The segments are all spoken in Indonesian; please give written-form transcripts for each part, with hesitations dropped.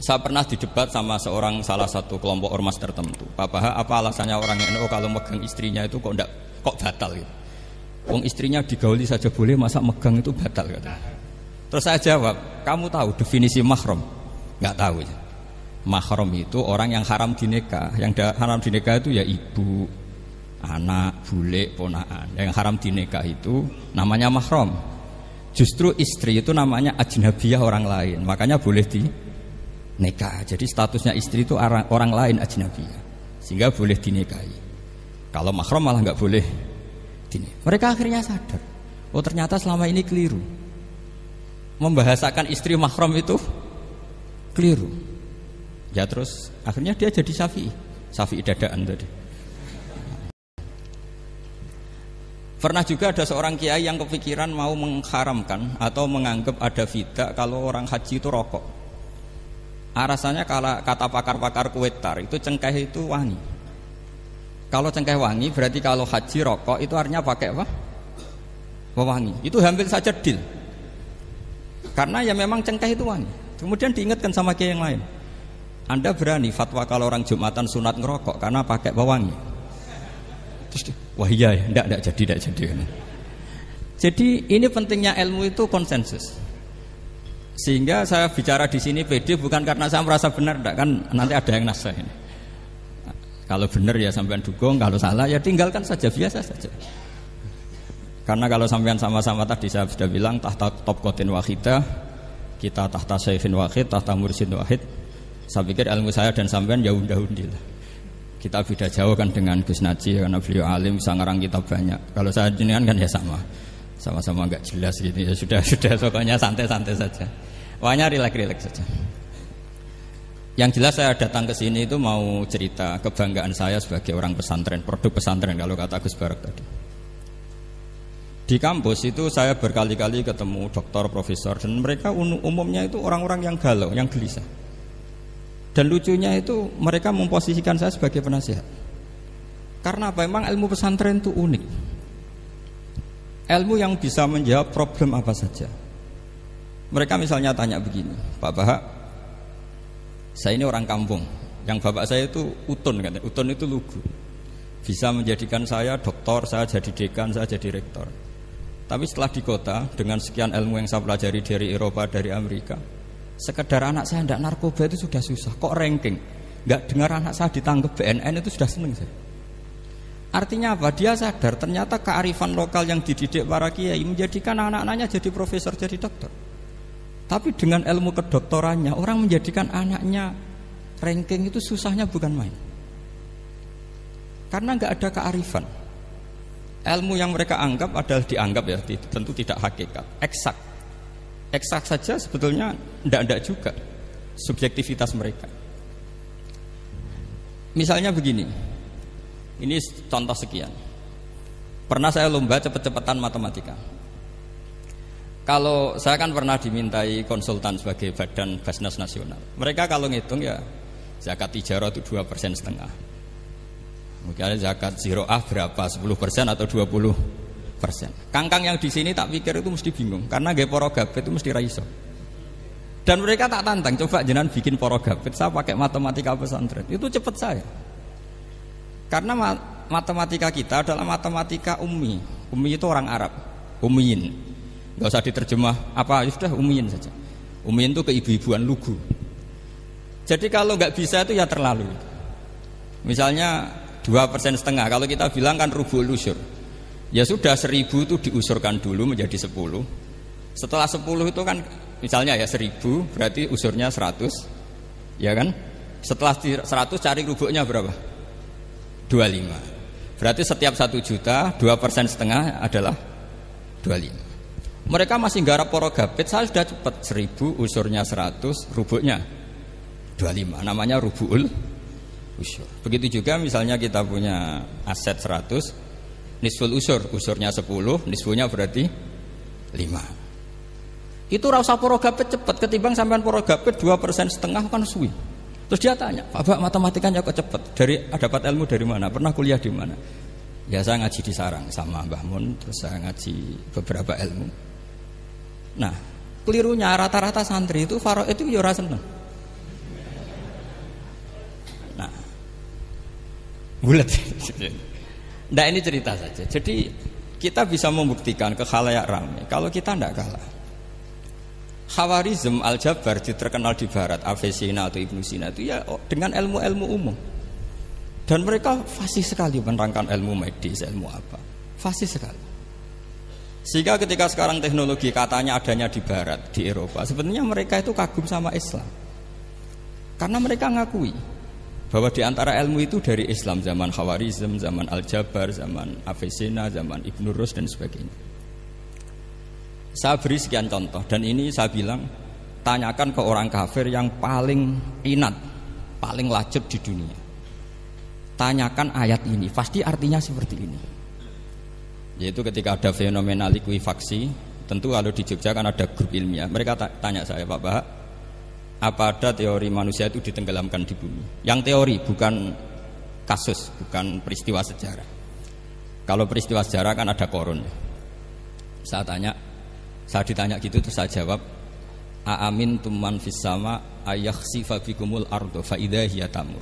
Saya pernah didebat sama salah satu kelompok ormas tertentu. Pak Baha, apa alasannya orang NU kalau megang istrinya itu kok batal gitu? Wong istrinya digauli saja boleh, masa megang itu batal kata. Terus saya jawab, kamu tahu definisi mahram? Enggak tahu. Mahram itu orang yang haram dinikah. Yang haram dinikah itu ya ibu, anak, bule, ponakan. Yang haram dinikah itu namanya mahram. Justru istri itu namanya ajnabiyah, orang lain. Makanya boleh dinikah. Jadi statusnya istri itu orang lain, ajnabiyah. Sehingga boleh dinikahi. Kalau mahram malah enggak boleh dinikahi. Mereka akhirnya sadar, oh ternyata selama ini keliru. Membahasakan istri mahram itu keliru. Ya terus akhirnya dia jadi Syafi'i dadaan tadi. Pernah juga ada seorang kiai yang kepikiran mau mengharamkan atau menganggap ada fidah kalau orang haji itu rokok. Rasanya kalau kata pakar-pakar kuetar itu cengkeh itu wangi. Kalau cengkeh wangi berarti kalau haji rokok itu artinya pakai apa? Wangi. Itu hampir saja deal. Karena ya memang cengkeh itu wangi. Kemudian diingatkan sama kiai yang lain. Anda berani fatwa kalau orang Jumatan sunat ngerokok karena pakai pewangi? Terus, wah iya ya, enggak jadi. Jadi ini pentingnya ilmu itu konsensus. Sehingga saya bicara di sini pede bukan karena saya merasa benar, enggak, kan nanti ada yang nasah ini. Kalau benar ya sampean dukung, kalau salah ya tinggalkan saja, biasa saja. Karena kalau sampean sama-sama tadi saya sudah bilang tahta topqatin wahidah, kita tahta syaikhin wahid, tahta mursyidin wahid. Saya pikir ilmu saya dan sampean ya undi lah. Kita beda jauh kan dengan Gus Naji karena beliau alim, bisa ngarang kitab banyak. Kalau saya jenengan kan ya sama-sama enggak jelas gitu ya, sudah pokoknya santai-santai saja. Pokoknya rileks saja. Yang jelas saya datang ke sini itu mau cerita kebanggaan saya sebagai orang pesantren, produk pesantren kalau kata Gus Barak tadi. Di kampus itu saya berkali-kali ketemu doktor, profesor, dan mereka umumnya itu orang-orang yang galau, yang gelisah. Dan lucunya itu mereka memposisikan saya sebagai penasihat. Karena apa? Memang ilmu pesantren itu unik. Ilmu yang bisa menjawab problem apa saja. Mereka misalnya tanya begini, Pak Baha, saya ini orang kampung, yang bapak saya itu utun, katanya. Utun itu lugu. Bisa menjadikan saya doktor, saya jadi dekan, saya jadi rektor. Tapi setelah di kota, dengan sekian ilmu yang saya pelajari dari Eropa, dari Amerika, sekedar anak saya tidak narkoba itu sudah susah. Kok ranking? Nggak dengar anak saya ditangkap BNN itu sudah seneng saya. Artinya apa? Dia sadar ternyata kearifan lokal yang dididik para kiai menjadikan anak-anaknya jadi profesor, jadi dokter. Tapi dengan ilmu kedoktorannya orang menjadikan anaknya ranking itu susahnya bukan main. Karena nggak ada kearifan. Ilmu yang mereka anggap adalah dianggap ya, tentu tidak hakikat, eksak. Eksak saja sebetulnya tidak juga subjektivitas mereka. Misalnya begini, ini contoh sekian. Pernah saya lomba cepet-cepetan matematika. Kalau saya kan pernah dimintai konsultan sebagai badan Basnas Nasional. Mereka kalau ngitung ya zakat tijarah itu 2,5%. Mungkin zakat ziroah berapa? 10% atau 20%. Kangkang yang di sini tak pikir itu mesti bingung karena gaya porogabet itu mesti raiso. Dan mereka tak tantang, coba jenengan bikin porogabet, saya pakai matematika pesantren, itu cepat saya. Karena matematika kita adalah matematika ummi. Ummi itu orang Arab, ummiin. Gak usah diterjemah apa, sudah ummiin saja. Ummiin itu keibu-ibuan lugu. Jadi kalau nggak bisa itu ya terlalu. Misalnya 2,5%, kalau kita bilang kan rubul usur. Ya sudah 1.000 itu diusurkan dulu menjadi 10. Setelah 10 itu kan misalnya ya 1.000 berarti usurnya 100. Ya kan? Setelah 100 cari rubuknya berapa? 25. Berarti setiap 1 juta 2,5% adalah 25. Mereka masih garap porogabit, saya sudah cepat 1.000 usurnya 100, rubuknya 25. Namanya rubul usur. Begitu juga misalnya kita punya aset 100, nisful usurnya 10, nisfunya berarti 5. Itu rasa porogabit cepat ketimbang sampean porogabit 2,5% kan suwi. Terus dia tanya, Pak matematikanya kok cepat? Dapat ilmu dari mana? Pernah kuliah di mana? Ya saya ngaji di sarang sama Mbah Mun, terus saya ngaji beberapa ilmu. Nah, kelirunya rata-rata santri itu faro itu ya ora seneng. bulat. Nah ini cerita saja. Jadi kita bisa membuktikan ke khalayak ramai kalau kita tidak kalah. Khawarizm Al-Jabar terkenal di barat, Avicenna atau Ibnu Sina itu ya dengan ilmu-ilmu umum. Dan mereka fasih sekali menerangkan ilmu medis, ilmu apa. Fasih sekali. Sehingga ketika sekarang teknologi katanya adanya di barat, di Eropa, sebenarnya mereka itu kagum sama Islam. Karena mereka ngakui bahwa di antara ilmu itu dari Islam, zaman Khawarizm, zaman Al-Jabar, zaman Avicenna, zaman Ibnu Rus dan sebagainya. Saya beri sekian contoh dan ini saya bilang tanyakan ke orang kafir yang paling inat, paling lajeb di dunia. Tanyakan ayat ini, pasti artinya seperti ini. Yaitu ketika ada fenomena likuifaksi, tentu kalau di Jogja kan ada grup ilmiah. Mereka tanya saya, Pak Bahak, apa ada teori manusia itu ditenggelamkan di bumi? Yang teori, bukan kasus, bukan peristiwa sejarah. Kalau peristiwa sejarah kan ada korun. Saya ditanya gitu terus saya jawab, aamin tuman fis sama ayakhsifa bikumul ardo fa idza hiya tamur.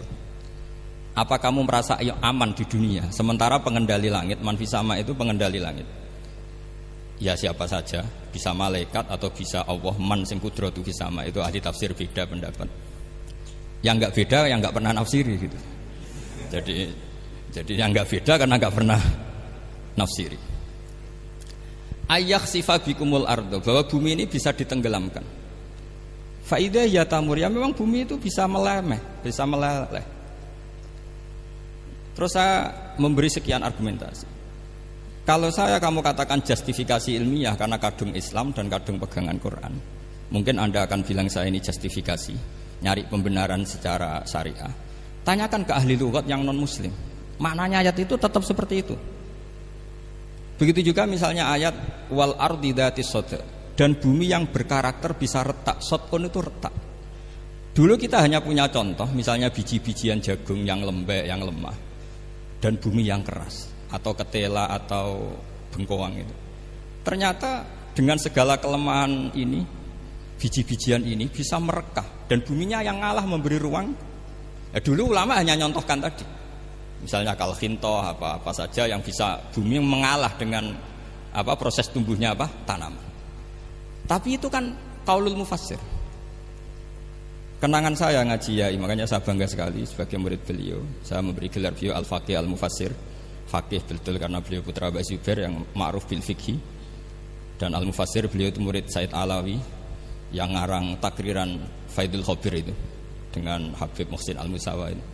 Apa kamu merasa aman di dunia sementara pengendali langit, man fis sama itu pengendali langit. Ya siapa saja, bisa malaikat atau bisa Allah, man sing kudratu fis sama, itu ahli tafsir beda pendapat. Yang enggak beda yang enggak pernah nafsiri gitu. Jadi yang enggak beda karena enggak pernah nafsiri. Ayyak sifabikumul ardo, bahwa bumi ini bisa ditenggelamkan. Faidah ya tamur, ya memang bumi itu bisa meleleh. Terus saya memberi sekian argumentasi. Kalau kamu katakan justifikasi ilmiah karena kadung Islam dan kadung pegangan Quran, mungkin Anda akan bilang saya ini justifikasi, nyari pembenaran secara syariah. Tanyakan ke ahli lughat yang non muslim, maknanya ayat itu tetap seperti itu. Begitu juga misalnya ayat wal ardi dzatis sada, dan bumi yang berkarakter bisa retak. Sodkon itu retak. Dulu kita hanya punya contoh, misalnya biji-bijian jagung yang lembek, yang lemah, dan bumi yang keras, atau ketela atau bengkoang itu. Ternyata dengan segala kelemahan ini, biji-bijian ini bisa merekah, dan buminya yang ngalah memberi ruang. Dulu ulama hanya nyontohkan tadi. Misalnya kalkhinto apa saja yang bisa bumi mengalah dengan proses tumbuhnya tanaman. Tapi itu kan qaulul mufassir. Kenangan saya ngaji Yai, makanya saya bangga sekali sebagai murid beliau. Saya memberi gelar beliau al-faqih al-mufassir. Faqih betul karena beliau putra Abu Zubair yang ma'ruf bil fiqhi. Dan al-mufassir beliau itu murid Said Alawi yang ngarang takriran Faidul Khabir itu dengan Habib Muhsin Al-Musawa itu.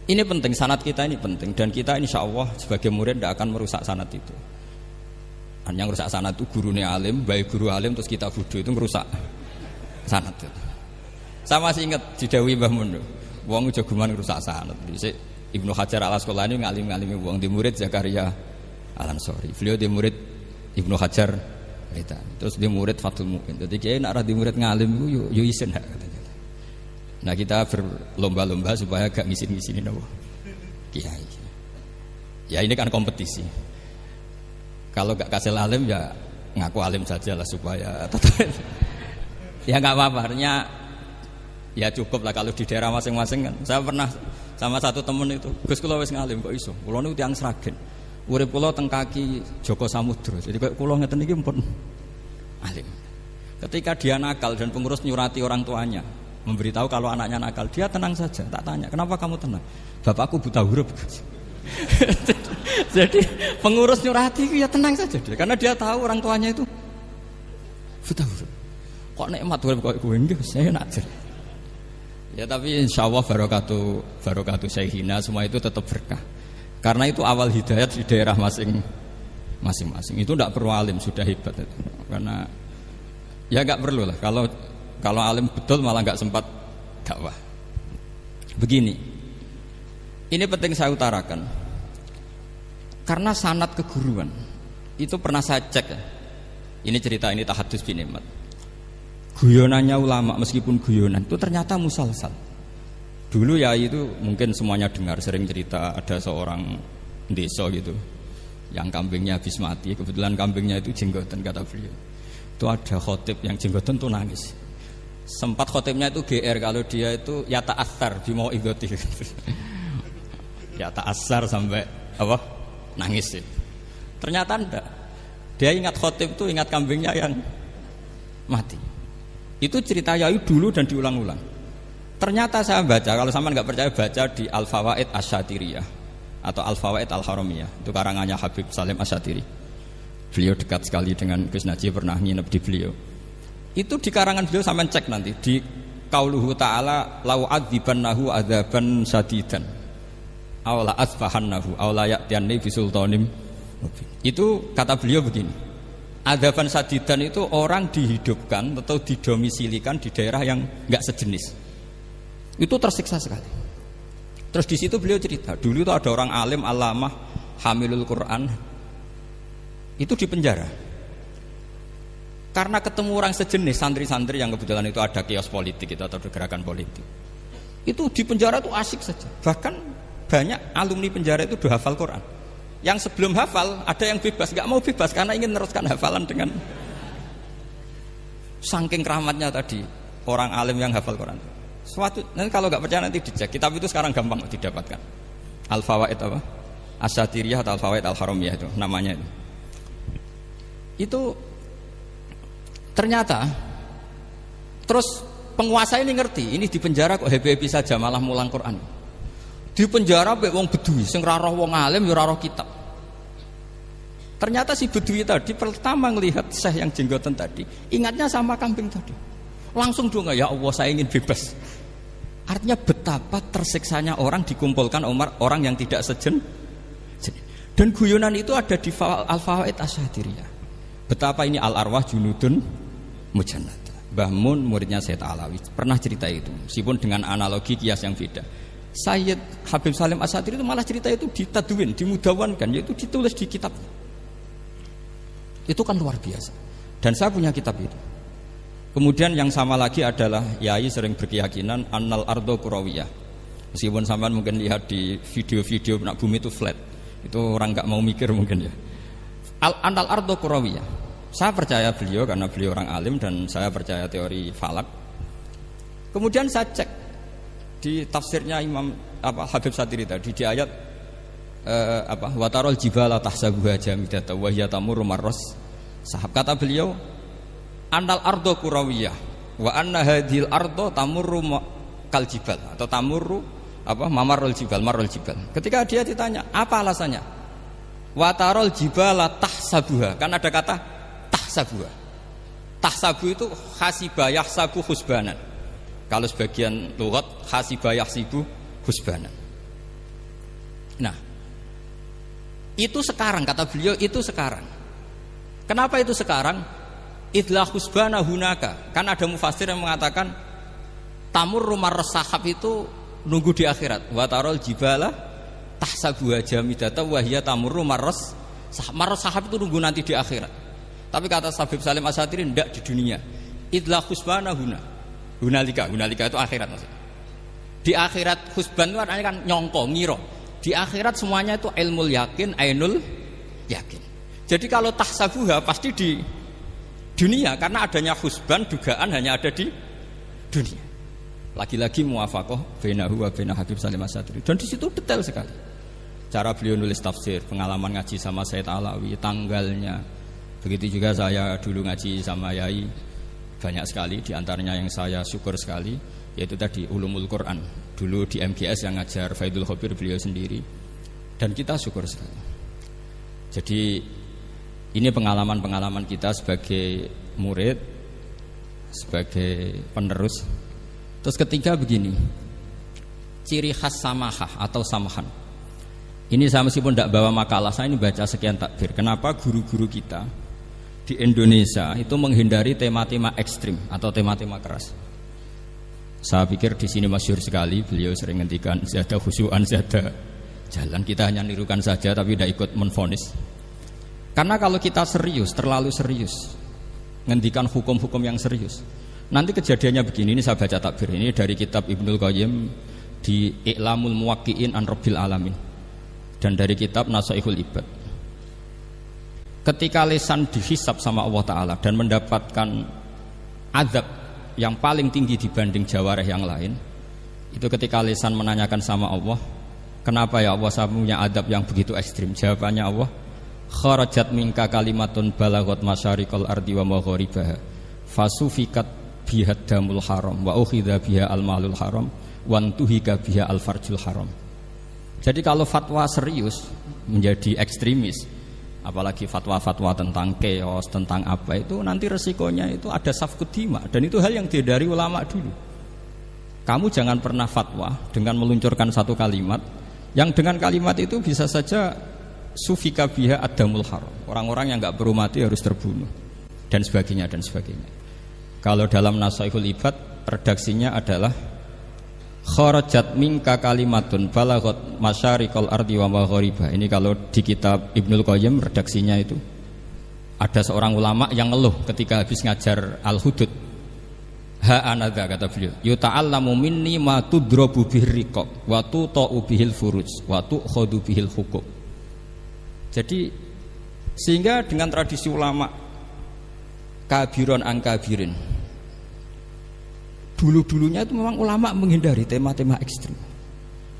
Ini penting, sanad kita ini penting. Dan kita insya Allah sebagai murid tidak akan merusak sanad itu. Yang merusak sanad itu gurunya alim, baik guru alim terus kita bodoh, itu merusak sanad itu. Saya masih ingat didawi Mbah Mun, wong jagoan merusak sanad. Ibnu Hajar Al-Asqalani ngalim-ngalimi wong, di murid Zakaria Al-Ansori. Beliau di murid Ibnu Hajar terus di murid Fathul Mu'in. Jadi kiai nak di murid ngalim itu yo isen hak katanya. Nah kita berlomba-lomba supaya gak ngisin-ngisinin kiai. Ya ini kan kompetisi. Kalau gak kasih alim ya ngaku alim saja lah supaya ya gak apa-apa. Ya cukup lah kalau di daerah masing-masing kan. Saya pernah sama satu temen itu, Gus kula wis ngalim kok iso. Kula niku tiyang Sragen. Urip kula teng kaki Joko Samudra. Jadi kok kula ngeten iki pun alim. Ketika dia nakal dan pengurus nyurati orang tuanya memberitahu kalau anaknya nakal, dia tenang saja. Tak tanya, kenapa kamu tenang? Bapakku buta huruf. Jadi pengurus nyurati itu ya tenang saja dia, karena dia tahu orang tuanya itu buta huruf. Kok nikmat urip kok kowe nggih, saya najar. Ya tapi insyaallah barokatuh Syekhina semua itu tetap berkah. Karena itu awal hidayat di daerah masing-masing. Itu tidak perlu alim, sudah hebat itu. Karena ya enggak perlu lah kalau alim betul malah nggak sempat dakwah. Begini, ini penting saya utarakan. Karena sanad keguruan itu pernah saya cek ya. Ini cerita ini tahadus bin Ni'mat. Guyonannya ulama meskipun guyonan itu ternyata musalsal. Dulu ya itu mungkin semuanya dengar sering cerita ada seorang desa gitu yang kambingnya habis mati. Kebetulan kambingnya itu jenggotan kata beliau. Itu ada khotib yang jenggotan tuh nangis. Sempat khotibnya itu GR kalau dia itu ya ta'athar bimau idoti. Ya ta'assar sampai apa? Nangis itu. Ternyata enggak. Dia ingat khotib itu ingat kambingnya yang mati. Itu cerita Yai dulu dan diulang-ulang. Ternyata saya baca, kalau sama nggak percaya baca di Al-Fawaid Asyatiriyah atau Al-Fawaid Al-Haramiyah. Itu karangannya Habib Salim Asyatiri. Beliau dekat sekali dengan Gus Najib, pernah nginep di beliau. Itu di karangan beliau sampai cek nanti di qauluhu ta'ala lau adzibannahu adzaban sadidan aw la asfahannahu aw la ya'tiyanni bisultanim. Itu kata beliau begini. Adzaban sadidan itu orang dihidupkan atau didomisilikan di daerah yang enggak sejenis. Itu tersiksa sekali. Terus di situ beliau cerita, dulu itu ada orang alim alamah hamilul Quran itu di penjara. Karena ketemu orang sejenis santri-santri yang kebetulan itu ada kios politik itu atau gerakan politik. Itu di penjara itu asik saja. Bahkan banyak alumni penjara itu udah hafal Quran. Yang sebelum hafal ada yang bebas, nggak mau bebas karena ingin meneruskan hafalan dengan saking keramatnya tadi orang alim yang hafal Quran. Suatu nanti kalau nggak percaya nanti dicek. Kitab itu sekarang gampang didapatkan. Al-Fawaid apa? Asyatiriyah atau Al-Fawaid Al-Haramiyah itu namanya itu. Itu ternyata terus penguasa ini ngerti, ini di penjara kok happy-happy saja malah mulang Quran. Di penjara mek wong bedui sing ora roh wong alim ya ora roh kitab. Ternyata si bedui tadi pertama melihat syekh yang jenggotan tadi, ingatnya sama kambing tadi. Langsung dong, ya Allah saya ingin bebas. Artinya betapa tersiksanya orang dikumpulkan orang yang tidak sejen. Dan guyonan itu ada di Al-Fawaid Asyatiriyah. Betapa ini al-arwah junudun mujannada. Mbah Mun muridnya Sayyid Alawi pernah cerita itu, meskipun dengan analogi kias yang beda. Sayyid Habib Salim Asyatiri itu malah cerita itu ditadwin, dimudawankan, yaitu ditulis di kitab. Itu kan luar biasa. Dan saya punya kitab itu. Kemudian yang sama lagi adalah Yai sering berkeyakinan annal ardo kurawiyah. Meskipun sampean mungkin lihat di video-video nak bumi itu flat. Itu orang nggak mau mikir mungkin ya. Annal ardo kurawiyah. Saya percaya beliau karena beliau orang alim dan saya percaya teori falak. Kemudian saya cek di tafsirnya Imam Habib Satiri tadi di ayat watarol jibala tahsabuha jamidata wa hiya tamurru marras sahab, kata beliau annal ardo kurawiyah wa anna hadhil ardo tamurru kal jibal atau tamurru mamarul jibal marul jibal. Ketika dia ditanya apa alasannya, watarol jibala tahsabuha, kan ada kata tahsabuha. Tahsabu itu hasibah yahsabu husbanan. Kalau sebagian lughat hasibah yahsibu husbanan. Nah, itu sekarang kata beliau, itu sekarang. Kenapa itu sekarang? Idlah husbana hunaka. Kan ada mufassir yang mengatakan tamurru marras sahab itu nunggu di akhirat. Wa tarol jibala tahsabuha jamidata wa hiya tamurru marras sahab. Marras sahab itu nunggu nanti di akhirat. Tapi kata Habib Salim Asyatiri tidak di dunia. Idlah husbana hunalika itu akhirat maksudnya. Di akhirat husban itu artinya kan nyongko, ngiro. Di akhirat semuanya itu ilmul yakin, ainul yakin. Jadi kalau tahsabuha pasti di dunia karena adanya husban dugaan hanya ada di dunia. Lagi-lagi muwafaqah bainahu wa baina Habib Salim Asyatiri. Dan di situ detail sekali. Cara beliau nulis tafsir, pengalaman ngaji sama Sayyid Alawi, tanggalnya. Begitu juga saya dulu ngaji sama Yai. Banyak sekali diantaranya yang saya syukur sekali, yaitu tadi ulumul Quran. Dulu di MGS yang ngajar Faidul Khobir beliau sendiri. Dan kita syukur sekali. Jadi ini pengalaman-pengalaman kita sebagai murid, sebagai penerus. Terus ketiga begini, ciri khas samahah atau samahan. Ini saya meskipun tidak bawa makalah, saya ini baca sekian takbir. Kenapa guru-guru kita di Indonesia itu menghindari tema-tema ekstrim atau tema-tema keras? Saya pikir di sini masyhur sekali, beliau sering ngendikan zada khusyu'an zada jalan. Kita hanya nirukan saja tapi tidak ikut menvonis. Karena kalau kita serius, terlalu serius ngendikan hukum-hukum yang serius, nanti kejadiannya begini. Ini saya baca takbir ini dari kitab Ibnul Qayyim di I'lamul Muwaqqi'in an Rabbil Alamin dan dari kitab Nasaihul Ibad. Ketika lisan dihisab sama Allah Ta'ala dan mendapatkan azab yang paling tinggi dibanding jawareh yang lain, itu ketika lisan menanyakan sama Allah, Kenapa ya Allah saya punya adab yang begitu ekstrim? Jawabannya Allah, kharajat minka kalimatun balagot masyariqal ardi wa magharibaha fasufikat biha damul haram wa ukhidha biha al-malul haram wa antuhika biha al-farjul haram. Jadi kalau fatwa serius menjadi ekstremis, apalagi fatwa-fatwa tentang chaos, tentang apa itu, nanti resikonya itu ada safkut dima, dan itu hal yang dihindari ulama dulu. Kamu jangan pernah fatwa dengan meluncurkan satu kalimat yang dengan kalimat itu bisa saja sufika biha adamul haram, orang-orang yang enggak perlu mati harus terbunuh, dan sebagainya dan sebagainya. Kalau dalam Nasaihul Ibad redaksinya adalah kharajat minka kalimatun balagot masyariqal ardi wa maghariba. Ini kalau di kitab Ibnul Qayyim redaksinya itu ada seorang ulama yang ngeluh ketika habis ngajar Al-Hudud. Ha anadza, kata beliau, yuta'allamu minni ma tudrabu bihir riqab wa tuta'u bihil furuj wa tu'khadhu bihil huquq. Jadi sehingga dengan tradisi ulama kabiron an kabirin, dulu-dulunya itu memang ulama menghindari tema-tema ekstrim.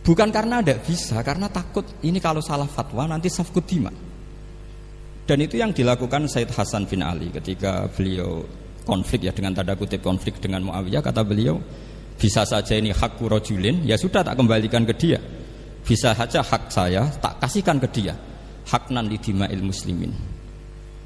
Bukan karena tidak bisa, karena takut ini kalau salah fatwa nanti safkut dima. Dan itu yang dilakukan Said Hasan bin Ali ketika beliau konflik, ya dengan tanda kutip konflik dengan Muawiyah. Kata beliau, bisa saja ini hak rajulin, ya sudah tak kembalikan ke dia. Bisa saja hak saya tak kasihkan ke dia, haknan lidima'il muslimin.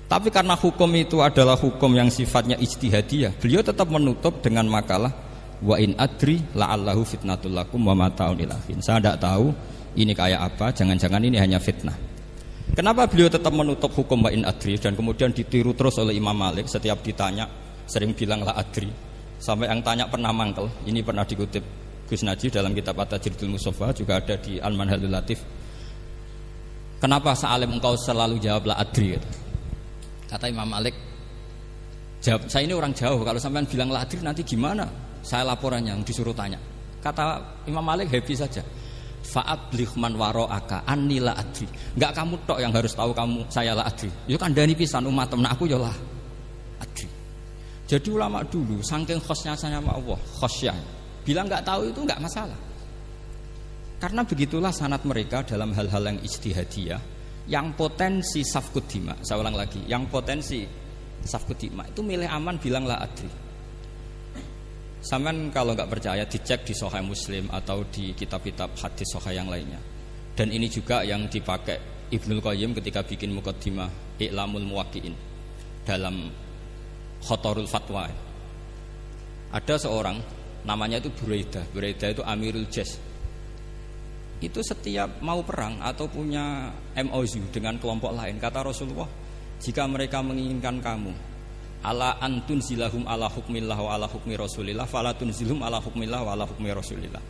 Tapi karena hukum itu adalah hukum yang sifatnya ijtihadiyah, beliau tetap menutup dengan makalah wa in adri la'allahu fitnatul lakum wa mata'un ilahin. Saya tidak tahu ini kayak apa, jangan-jangan ini hanya fitnah. Kenapa beliau tetap menutup hukum wa in adri dan kemudian ditiru terus oleh Imam Malik, setiap ditanya sering bilang la adri, sampai yang tanya pernah mangkel. Ini pernah dikutip Gus Najih dalam kitab At-Tajridul Mustafa, juga ada di Al-Manhalul Latif. Kenapa sa'alim engkau selalu jawab la adri? Kata Imam Malik, jawab, saya ini orang jauh, kalau sampean bilang la adri nanti gimana? Saya laporannya disuruh tanya. Kata Imam Malik, happy saja. Fa'abligh man wara'aka anni la adri. Enggak kamu tok yang harus tahu kamu saya la adri. Yo kandhani pisan umat temen aku yo la adri. Jadi ulama dulu saking khosnya sama Allah, khosyah, bilang enggak tahu itu enggak masalah. Karena begitulah sanad mereka dalam hal-hal yang ijtihadiyah, yang potensi safkut dima. Saya ulang lagi, yang potensi safkut dima itu milih aman bilang la adri. Sampean kalau nggak percaya dicek di Sahih Muslim atau di kitab-kitab hadis sahih yang lainnya. Dan ini juga yang dipakai Ibnul Qayyim ketika bikin muqaddimah I'lamul Muwaqqi'in dalam Khotorul Fatwa. Ada seorang namanya itu Buraidah. Buraidah itu Amirul Jais. Itu setiap mau perang atau punya MOU dengan kelompok lain, kata Rasulullah, jika mereka menginginkan kamu ala antun zilahum ala hukmillah wa ala hukmi rasulillah fala tunzilhum ala hukmillah wa ala hukmi rasulillah.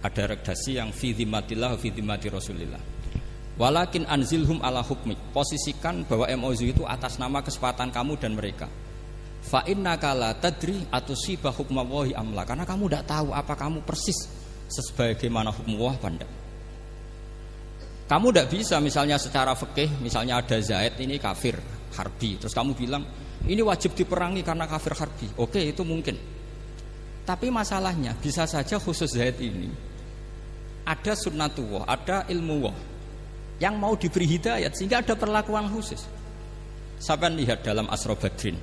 Ada redaksi yang fi dhimmatillah fi dhimmati rasulillah. Walakin anzilhum ala hukmi. Posisikan bahwa MOU itu atas nama kesepakatan kamu dan mereka. Fa innaka la tadri atusiba hukmallahi amla. Karena kamu tidak tahu apa kamu persis sebagaimana hukum Allah pada. Kamu tidak bisa misalnya secara fikih, misalnya ada Zaid ini kafir harbi, terus kamu bilang ini wajib diperangi karena kafir harbi. Oke, itu mungkin. Tapi masalahnya bisa saja khusus Zaid ini ada sunnatullah, ada ilmuwah yang mau diberi hidayat sehingga ada perlakuan khusus. Sampai lihat dalam Asra Badrin,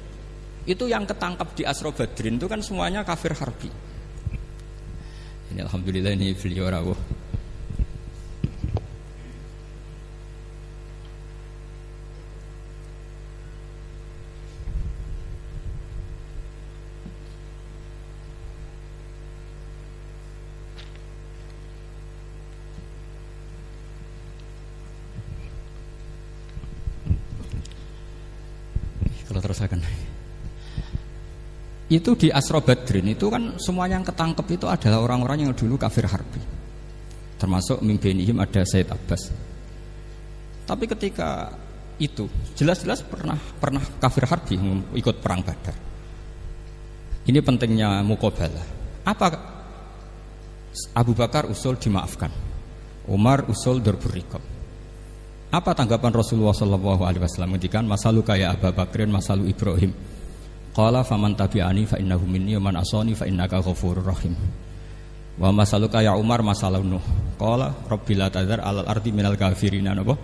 itu yang ketangkap di Asra Badrin itu kan semuanya kafir harbi. Ini alhamdulillah ini beliau rawuh. Kalau terusakan itu di Asra Badrin itu kan semuanya yang ketangkep itu adalah orang-orang yang dulu kafir harbi, termasuk mimbenihim ada Said Abbas. Tapi ketika itu jelas-jelas pernah kafir harbi ikut perang Badar. Ini pentingnya muqabalah. Apa Abu Bakar usul dimaafkan, Umar usul darbur riqab. Apa tanggapan Rasulullah SAW ketika masalu kaya Abu Bakrin masalu Ibrahim? Qala faman tabi'ani fa innahu minni wa man asani fa innaka ghafurur rahim. Wa masaluka ya Umar masalah Nuh. Qala rabbil tadzar alal ardi minal kafirina napa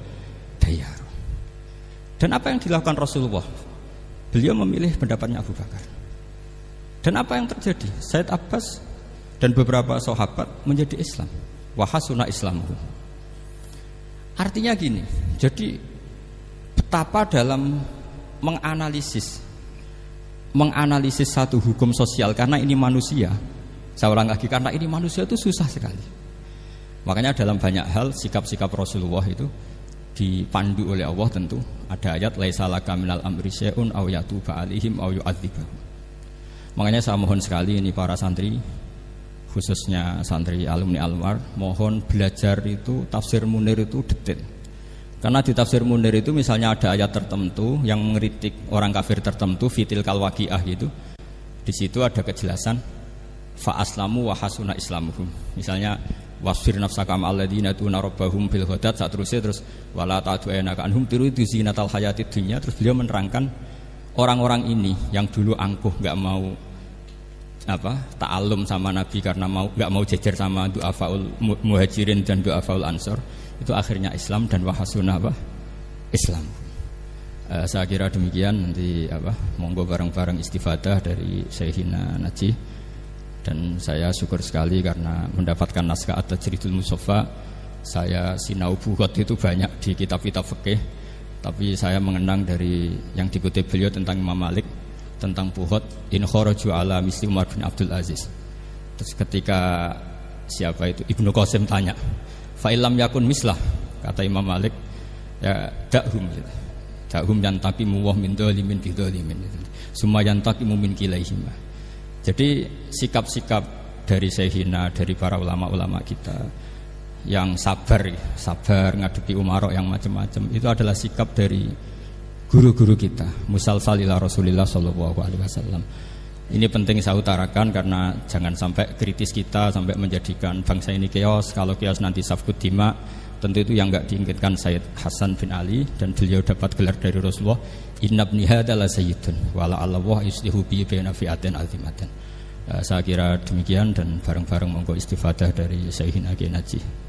dayar. Dan apa yang dilakukan Rasulullah? Beliau memilih pendapatnya Abu Bakar. Dan apa yang terjadi? Said Abbas dan beberapa sahabat menjadi Islam. Wa hasuna islamuhu. Artinya gini, jadi betapa dalam menganalisis satu hukum sosial, karena ini manusia. Saya ulang lagi, karena ini manusia itu susah sekali. Makanya dalam banyak hal sikap-sikap Rasulullah itu dipandu oleh Allah. Tentu ada ayat laisa laka minal amri syai'un aw yatuba alaihim aw yu'adzibahum. Makanya saya mohon sekali ini para santri, khususnya santri alumni Almar, mohon belajar itu tafsir Munir itu detail. Karena di tafsir Munir itu misalnya ada ayat tertentu yang mengkritik orang kafir tertentu, fitil kalwaqiah gitu. Di situ ada kejelasan fa aslamu wa hasuna islamuhum. Misalnya wasfir nafsaka ma'alladzina tuna rabbahum bil ghadat, terus wala ta'du'ana kanhum turidu zinatal hayatid dunya. Terus beliau menerangkan orang-orang ini yang dulu angkuh enggak mau ta'alum sama Nabi karena enggak mau jejer sama du'afaul muhajirin dan du'afaul ansor, itu akhirnya Islam dan wahasuna Islam. Saya kira demikian. Nanti monggo bareng-bareng istifadah dari Syekhina Najih. Dan saya syukur sekali karena mendapatkan naskah At-Tajridul Mushaffa. Saya sinau bughot itu banyak di kitab-kitab fikih, tapi saya mengenang dari yang dikutip beliau tentang Imam Malik, tentang bughot in kharaju ala misli Umar bin Abdul Aziz. Terus ketika siapa itu Ibnu Qasim tanya, fa illam yakun mislah, kata Imam Malik, ya dakhum gitu. Dakhum yantaqimu wa min dzalimin bi dzalimin. Summa yantaqimu min kilaihima. Jadi sikap-sikap dari Syekhina, dari para ulama-ulama kita yang sabar ngadepi umarok yang macam-macam, itu adalah sikap dari guru-guru kita, musalsal ila Rasulillah sallallahu alaihi wasallam. Ini penting saya utarakan karena jangan sampai kritis kita sampai menjadikan bangsa ini chaos. Kalau chaos nanti safkud dima, tentu itu yang enggak diinginkan Sayyid Hasan bin Ali, dan beliau dapat gelar dari Rasulullah, inna ibni hadza la sayyidun wa la Allah yuslihu bi baina fi'atin azimatan. Saya kira demikian, dan bareng-bareng monggo istifadah dari Syekhina Najih.